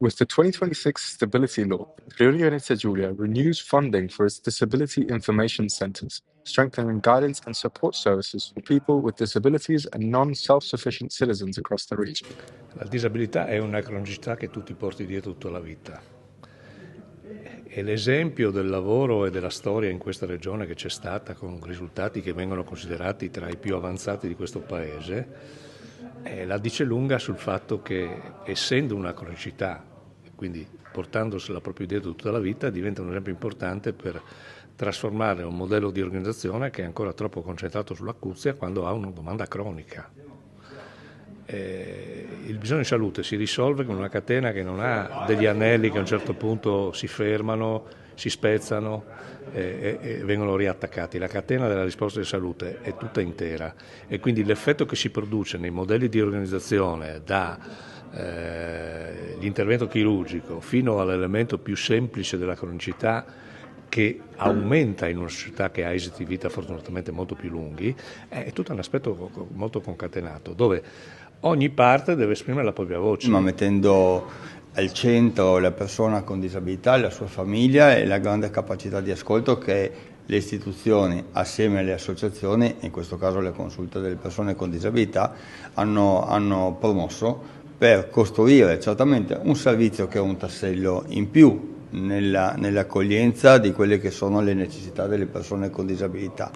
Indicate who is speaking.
Speaker 1: With the 2026 Stability Law, Friuli Venezia Giulia renews funding for its disability information centers, strengthening guidance and support services for people with disabilities and non-self-sufficient citizens across the region.
Speaker 2: La disabilità è una cronicità che tu ti porti dietro tutta la vita. E l'esempio del lavoro e della storia in questa regione che c'è stata, con risultati che vengono considerati tra i più avanzati di questo paese, la dice lunga sul fatto che, essendo una cronicità, quindi portandosela proprio dietro tutta la vita, diventa un esempio importante per trasformare un modello di organizzazione che è ancora troppo concentrato sull'acuzia quando ha una domanda cronica. Il bisogno di salute si risolve con una catena che non ha degli anelli che a un certo punto si fermano, si spezzano e vengono riattaccati. La catena della risposta di salute è tutta intera e quindi l'effetto che si produce nei modelli di organizzazione dall'intervento chirurgico fino all'elemento più semplice della cronicità, che aumenta in una società che ha esiti di vita fortunatamente molto più lunghi, è tutto un aspetto molto concatenato, dove ogni parte deve esprimere la propria voce.
Speaker 3: Ma mettendo al centro la persona con disabilità, la sua famiglia e la grande capacità di ascolto che le istituzioni, assieme alle associazioni, in questo caso le consulte delle persone con disabilità, hanno promosso per costruire certamente un servizio che è un tassello in più nell'accoglienza di quelle che sono le necessità delle persone con disabilità.